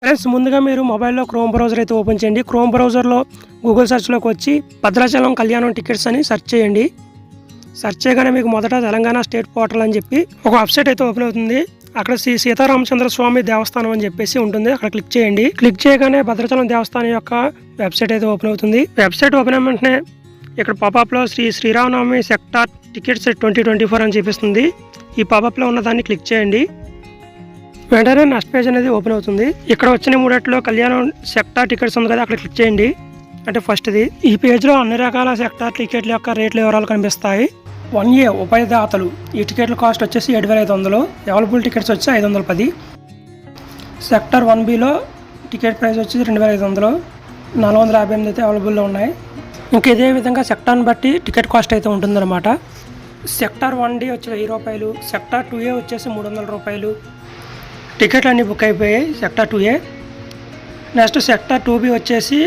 Friends, ముందుగా మీరు మొబైల్లో క్రోమ్ బ్రౌజర్ అయితే ఓపెన్ చేయండి. క్రోమ్ బ్రౌజర్లో గూగుల్ సెర్చ్లోకి వచ్చి భద్రాచలం కళ్యాణం టికెట్స్ అని సెర్చ్ చేయండి. సెర్చ్ చేయగానే మీకు మొదట తెలంగాణ స్టేట్ పోర్టల్ అని చెప్పి ఒక వెబ్సైట్ అయితే ఓపెన్ అవుతుంది. అక్కడ శ్రీ సీతారామచంద్ర స్వామి దేవస్థానం అని చెప్పేసి ఉంటుంది. అక్కడ క్లిక్ చేయండి. క్లిక్ చేయగానే భద్రాచలం దేవస్థానం యొక్క వెబ్సైట్ అయితే ఓపెన్ అవుతుంది. వెబ్సైట్ ఓపెన్ అయిన వెంటనే ఇక్కడ పాపప్లో శ్రీరామనవమి సెక్టార్ టికెట్స్ 2024 అని చూపిస్తుంది. ఈ పాపప్లో ఉన్న దాన్ని క్లిక్ చేయండి. వెంటనే నెక్స్ట్ పేజ్ అనేది ఓపెన్ అవుతుంది. ఇక్కడ వచ్చిన మూడట్లో కళ్యాణం సెక్టార్ టికెట్స్ ఉంది కదా, అక్కడ క్లిక్ చేయండి. అంటే ఫస్ట్ది. ఈ పేజ్లో అన్ని రకాల సెక్టార్ టికెట్ల యొక్క రేట్ల వివరాలు కనిపిస్తాయి. 1A ఉభయదాతలు ఈ టికెట్ల కాస్ట్ వచ్చేసి 7,500. అవైలబుల్ టికెట్స్ వచ్చి 510. సెక్టార్ 1Bలో టికెట్ ప్రైస్ వచ్చి 2,500. 458 అయితే అవైలబుల్లో ఉన్నాయి. ఇంకా ఇదే విధంగా సెక్టార్ని బట్టి టికెట్ కాస్ట్ అయితే ఉంటుందన్నమాట. సెక్టార్ 1D వచ్చి 1,000 రూపాయలు. సెక్టార్ 2A వచ్చేసి 300 రూపాయలు. టికెట్లు అన్నీ బుక్ అయిపోయాయి sector 2A. Next sector 2B వచ్చేసి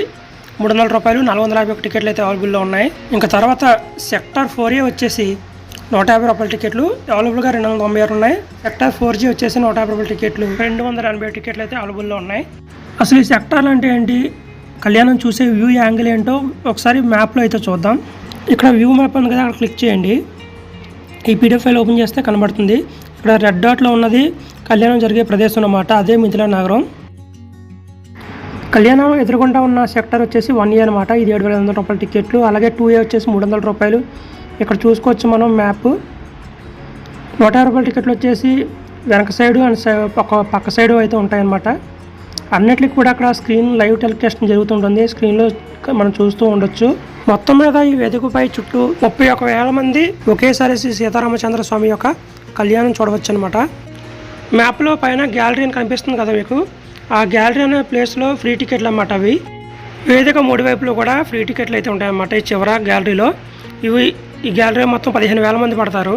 300 రూపాయలు. 451 టికెట్లు అయితే అవైలబుల్లో ఉన్నాయి. ఇంకా తర్వాత సెక్టార్ 4A వచ్చేసి 150 రూపాయల టికెట్లు అవైలబుల్గా 296 ఉన్నాయి. సెక్టార్ 4G వచ్చేసి 150 రూపాయల టికెట్లు 280 టికెట్లు అయితే అవైలబుల్లో ఉన్నాయి. అసలు ఈ సెక్టార్లు అంటే ఏంటి, కళ్యాణం చూసే వ్యూ యాంగిల్ ఏంటో ఒకసారి మ్యాప్లో అయితే చూద్దాం. ఇక్కడ వ్యూ మ్యాప్ ఉంది కదా, అక్కడ క్లిక్ చేయండి. ఈ పీడిఎఫ్ ఫైల్ ఓపెన్ చేస్తే కనబడుతుంది. ఇక్కడ రెడ్ డాట్లో ఉన్నది కళ్యాణం జరిగే ప్రదేశం అన్నమాట. అదే మిథిలా నగరం. కళ్యాణం ఎదురుకుండా ఉన్న సెక్టర్ వచ్చేసి 1A అనమాట. ఇది 7,500 రూపాయల టికెట్లు. అలాగే 2A వచ్చేసి 300 రూపాయలు. ఇక్కడ చూసుకోవచ్చు మనం మ్యాప్. 150 రూపాయల టికెట్లు వచ్చేసి వెనక సైడు అండ్ పక్క సైడు అయితే ఉంటాయన్నమాట. అన్నిటికి కూడా అక్కడ స్క్రీన్ లైవ్ టెలికాస్ట్ జరుగుతుంటుంది. స్క్రీన్లో మనం చూస్తూ ఉండొచ్చు. మొత్తం మీద ఈ వేదికపై చుట్టూ 31,000 మంది ఒకేసారి శ్రీ సీతారామచంద్ర స్వామి యొక్క కళ్యాణం చూడవచ్చు అనమాట. మ్యాప్లో పైన గ్యాలరీ అని కనిపిస్తుంది కదా మీకు, ఆ గ్యాలరీ అనే ప్లేస్లో ఫ్రీ టికెట్లు అన్నమాట. అవి వేదిక 3 వైపులో కూడా ఫ్రీ టికెట్లు అయితే ఉంటాయన్నమాట. ఈ చివర గ్యాలరీలో ఈ గ్యాలరీ మొత్తం 15,000 మంది పడతారు.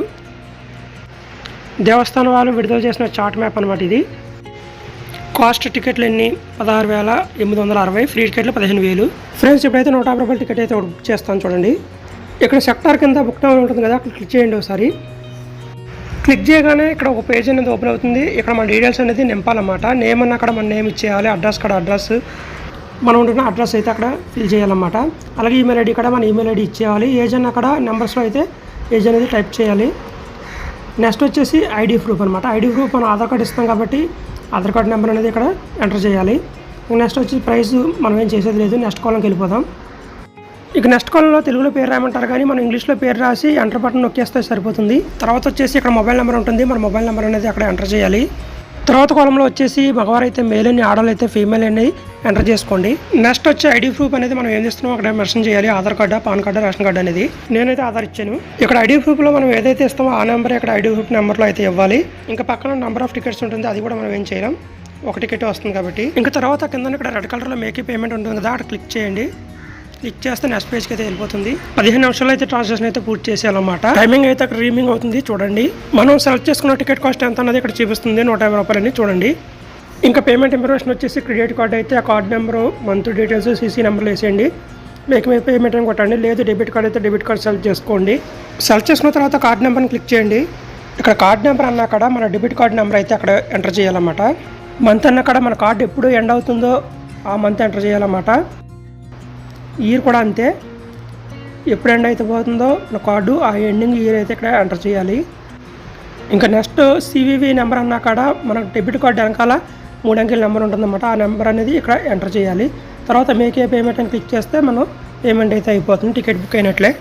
దేవస్థానం వాళ్ళు విడుదల చేసిన చార్ట్ మ్యాప్ అనమాట ఇది. కాస్ట్ టికెట్లు ఎన్ని 16,860. ఫ్రీ టికెట్లు 15,000. ఫ్రెండ్స్, ఇప్పుడైతే 150 రూపాయల టికెట్ అయితే బుక్ చేస్తాను చూడండి. ఇక్కడ సెక్టార్ కింద బుక్ నౌ ఉంటుంది కదా, అక్కడ క్లిక్ చేయండి ఒకసారి. క్లిక్ చేయగానే ఇక్కడ ఒక పేజ్ అనేది ఓపెన్ అవుతుంది. ఇక్కడ మన డీటెయిల్స్ అనేది నింపాలన్నమాట. నేమ్ అన్న అక్కడ మన నేమ్ ఇచ్చేయాలి. అడ్రస్ కూడా అడ్రస్ మనం ఉంటున్న అడ్రస్ అయితే అక్కడ ఫిల్ చేయాలన్నమాట. అలాగే ఈమెయిల్ ఐడి కూడా మన ఈమెయిల్ ఐడి ఇచ్చేయాలి. ఏజ్ అన్న అక్కడ నెంబర్స్లో అయితే ఏజ్ అనేది టైప్ చేయాలి. నెక్స్ట్ వచ్చేసి ఐడి ప్రూఫ్ అనమాట. ఐడి ప్రూఫ్ మనం ఆధార్ కార్డు ఇస్తాం కాబట్టి ఆధార్ కార్డు నెంబర్ అనేది ఇక్కడ ఎంటర్ చేయాలి. నెక్స్ట్ వచ్చి ప్రైస్ మనం ఏం చేసేది లేదు. నెక్స్ట్ కాలంకి వెళ్ళిపోదాం. ఇక నెక్స్ట్ కాలంలో తెలుగులో పేరు రాయమంటారు, కానీ మనం ఇంగ్లీష్లో పేరు రాసి ఎంటర్ బటన్ నొక్కేస్తే సరిపోతుంది. తర్వాత వచ్చేసి ఇక్కడ మొబైల్ నెంబర్ ఉంటుంది. మన మొబైల్ నెంబర్ అనేది అక్కడ ఎంటర్ చేయాలి. తర్వాత కాలంలో వచ్చేసి మగవారు అయితే మేల్ అని, ఆడవాళ్ళు అయితే ఫీమేల్ అని ఎంటర్ చేసుకోండి. నెక్స్ట్ వచ్చి ఐడి ప్రూఫ్ అనేది మనం ఏం చేస్తున్నాం అక్కడ మెన్షన్ చేయాలి. ఆధార్ కార్డా, పాన్ కార్డా, రేషన్ కార్డు అనేది. నేనైతే ఆధార్ ఇచ్చాను. ఇక్కడ ఐడి ప్రూఫ్లో మనం ఏదైతే ఇస్తామో ఆ నెంబర్ ఇక్కడ ఐడి ప్రూఫ్ నెంబర్లో అయితే ఇవ్వాలి. ఇంకా పక్కన నెంబర్ ఆఫ్ టికెట్స్ ఉంటుంది, అది కూడా మనం ఏం చేయలేం, ఒక టికెట్ వస్తుంది కాబట్టి. ఇంకా తర్వాత కింద ఇక్కడ రెడ్ కలర్లో మేకీ పేమెంట్ ఉంటుంది కదా, అక్కడ క్లిక్ చేయండి. క్లిక్ చేస్తే నెక్స్ట్ పేజ్కి అయితే వెళ్ళిపోతుంది. 15 నిమిషాలు అయితే ట్రాన్సాక్షన్ అయితే పూర్తి చేసేయాలన్నమాట. టైమింగ్ అయితే అక్కడ రీమింగ్ అవుతుంది చూడండి. మనం సెలెక్ట్ చేసుకున్న టికెట్ కాస్ట్ ఎంత అన్నది ఇక్కడ చూపిస్తుంది. 150 రూపాయలని చూడండి. ఇంకా పేమెంట్ ఇన్ఫర్మేషన్ వచ్చేసి క్రెడిట్ కార్డ్ అయితే ఆ card number, month details, CC నెంబర్లు వేసేయండి. మేక్ మై పేమెంట్ అని కొట్టండి. లేదు డెబిట్ కార్డ్ అయితే డెబిట్ కార్డ్ సెలెక్ట్ చేసుకోండి. సెలెక్ట్ చేసుకున్న తర్వాత కార్డ్ నెంబర్ని క్లిక్ చేయండి. ఇక్కడ కార్డ్ నెంబర్ అన్నా కూడా మన డెబిట్ కార్డ్ నెంబర్ అయితే అక్కడ ఎంటర్ చేయాలన్నమాట. మంత్ అన్న కూడా మన కార్డు ఎప్పుడు ఎండ్ అవుతుందో ఆ మంత్ ఎంటర్ చేయాలన్నమాట. ఇయర్ కూడా అంతే, ఎప్పుడు ఎండ్ అయితే పోతుందో మన కార్డు ఆ ఎండింగ్ ఇయర్ అయితే ఇక్కడ ఎంటర్ చేయాలి. ఇంకా నెక్స్ట్ సివివి నెంబర్ అన్నా కూడా మన డెబిట్ కార్డు వెనకాల 3 అంకెల నెంబర్ ఉంటుందన్నమాట. ఆ నెంబర్ అనేది ఇక్కడ ఎంటర్ చేయాలి. తర్వాత మేకే పేమెంట్ అని క్లిక్ చేస్తే మనం పేమెంట్ అయితే అయిపోతుంది. Ticket book అయినట్లే.